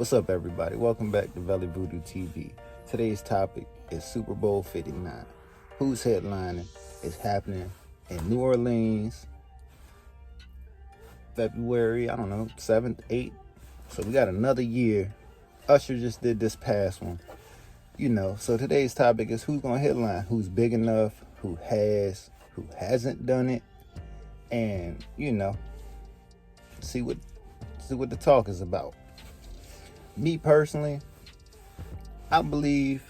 What's up, everybody? Welcome back to Valley Voodoo TV. Today's topic is Super Bowl 59. Who's headlining? It's happening in New Orleans, February, 7th, 8th. So we got another year. Usher just did this past one. So today's topic is who's going to headline, who's big enough, who hasn't done it, and, see what the talk is about. Me personally, I believe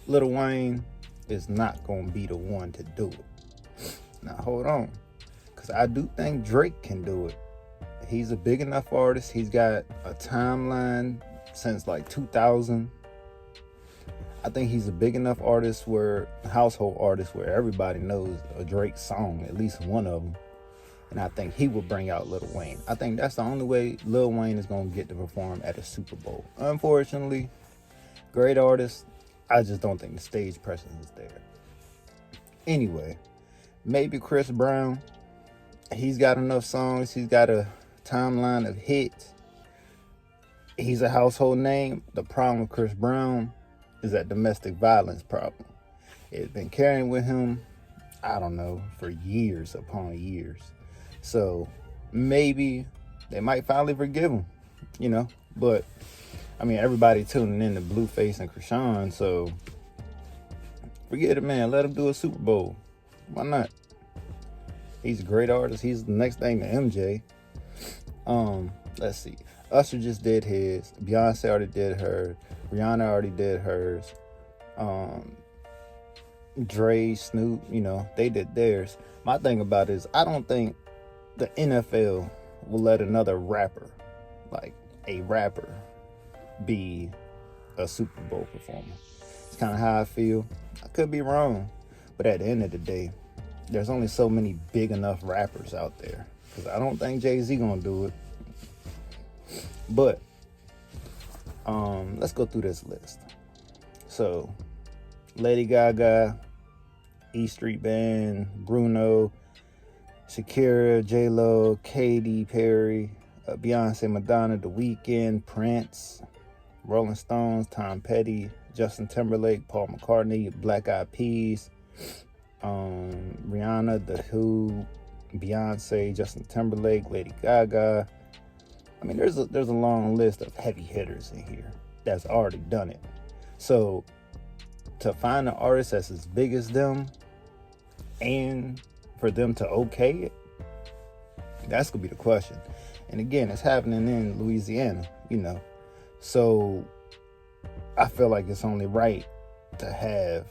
Lil Wayne is not going to be the one to do it. Now, hold on, because I do think Drake can do it. He's a big enough artist. He's got a timeline since like 2000. I think he's a big enough household artist where everybody knows a Drake song, at least one of them. And I think he will bring out Lil Wayne. I think that's the only way Lil Wayne is going to get to perform at a Super Bowl. Unfortunately, great artist, I just don't think the stage presence is there. Anyway, maybe Chris Brown. He's got enough songs. He's got a timeline of hits. He's a household name. The problem with Chris Brown is that domestic violence problem. It's been carrying with him, for years upon years. So maybe they might finally forgive him, But, everybody tuning in to Blueface and Krishan, so forget it, man. Let him do a Super Bowl. Why not? He's a great artist. He's the next thing to MJ. Let's see. Usher just did his. Beyonce already did hers. Rihanna already did hers. Dre, Snoop, they did theirs. My thing about it is I don't think the NFL will let another rapper, like a rapper, be a Super Bowl performer. It's kind of how I feel. I could be wrong, but at the end of the day, there's only so many big enough rappers out there. Because I don't think Jay-Z gonna do it. But let's go through this list. So, Lady Gaga, E Street Band, Bruno, Shakira, J-Lo, Katy Perry, Beyonce, Madonna, The Weeknd, Prince, Rolling Stones, Tom Petty, Justin Timberlake, Paul McCartney, Black Eyed Peas, Rihanna, The Who, Beyonce, Justin Timberlake, Lady Gaga. There's a long list of heavy hitters in here that's already done it. So to find an artist that's as big as them and for them to okay it, that's gonna be the question. And again, it's happening in Louisiana, So I feel like it's only right to have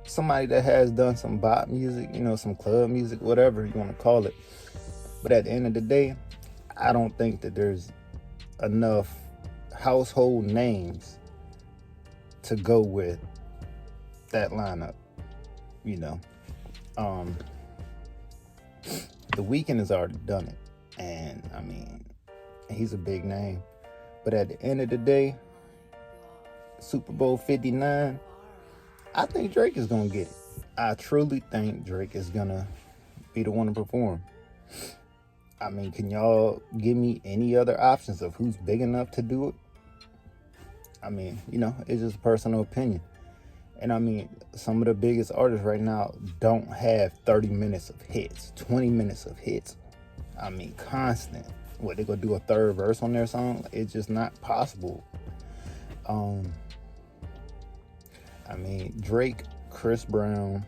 somebody that has done some bop music, some club music, whatever you want to call it. But at the end of the day, I don't think that there's enough household names to go with that lineup, The Weeknd has already done it, and he's a big name. But at the end of the day, Super Bowl 59, I think Drake is gonna get it. I truly think Drake is gonna be the one to perform. Can y'all give me any other options of who's big enough to do it? It's just a personal opinion. And some of the biggest artists right now don't have 30 minutes of hits, 20 minutes of hits. Constant. What, they gonna do a third verse on their song? It's just not possible. Drake, Chris Brown.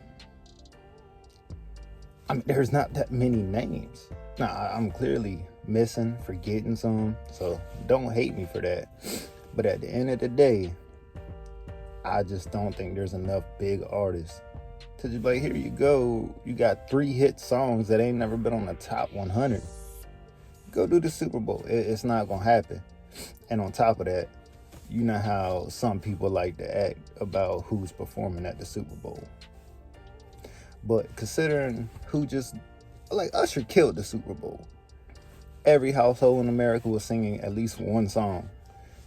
There's not that many names. Now, I'm clearly forgetting some, so don't hate me for that. But at the end of the day, I just don't think there's enough big artists to just here you go. You got 3 hit songs that ain't never been on the top 100. Go do the Super Bowl. It's not going to happen. And on top of that, you know how some people like to act about who's performing at the Super Bowl. But considering Usher killed the Super Bowl. Every household in America was singing at least one song.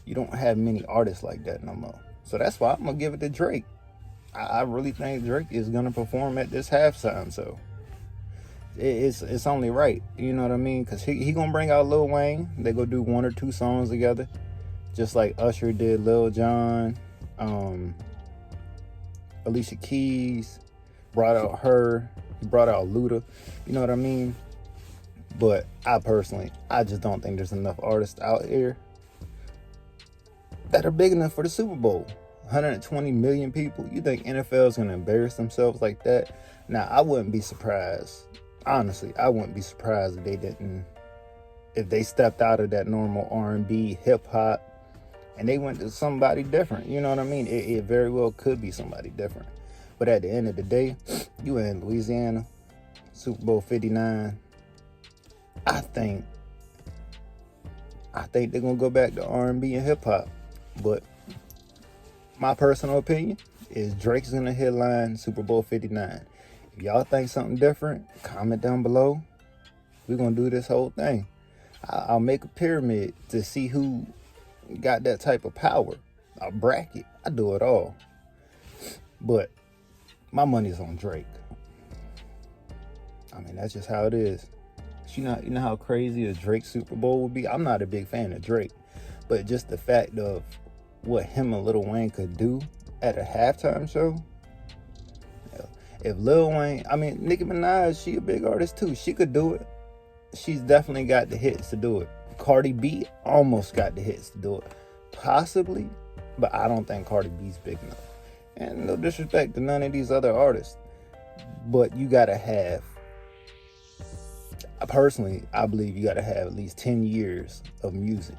You don't have many artists like that no more. So that's why I'm going to give it to Drake. I really think Drake is going to perform at this halftime. So it's only right, you know what I mean? Because he gonna bring out Lil Wayne. They go do one or two songs together. Just like Usher did Lil Jon, Alicia Keys brought out her. He brought out Luda. You know what I mean? But I just don't think there's enough artists out here that are big enough for the Super Bowl. 120 million people. You think NFL is going to embarrass themselves like that? Now, I wouldn't be surprised. Honestly, I wouldn't be surprised if they didn't. If they stepped out of that normal R&B, hip hop, and they went to somebody different. You know what I mean? It very well could be somebody different. But at the end of the day, you in Louisiana, Super Bowl 59. I think they're gonna go back to R&B and hip hop. But my personal opinion is Drake's gonna headline Super Bowl 59. If y'all think something different, comment down below. We're gonna do this whole thing. I'll make a pyramid to see who got that type of power. I'll bracket. I do it all. But my money's on Drake. I mean, that's just how it is. You know how crazy a Drake Super Bowl would be? I'm not a big fan of Drake, but just the fact of what him and Lil Wayne could do at a halftime show. If Lil Wayne, I mean, Nicki Minaj, she a big artist too. She could do it. She's definitely got the hits to do it. Cardi B almost got the hits to do it. Possibly, but I don't think Cardi B's big enough. And no disrespect to none of these other artists, but you gotta have, personally, I believe you gotta have at least 10 years of music.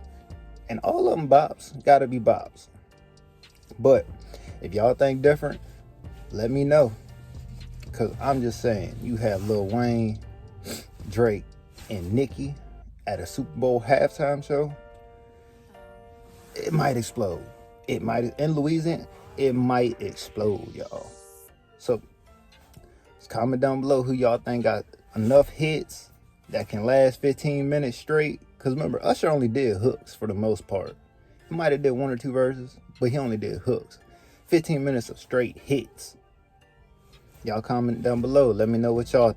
And all of them bops, gotta be bops. But if y'all think different, let me know. Cause I'm just saying, you have Lil Wayne, Drake, and Nicki at a Super Bowl halftime show. It might explode. It might, in Louisiana, it might explode, y'all. So just comment down below who y'all think got enough hits that can last 15 minutes straight. Because remember, Usher only did hooks for the most part. He might have did one or two verses, but he only did hooks. 15 minutes of straight hits. Y'all comment down below. Let me know what y'all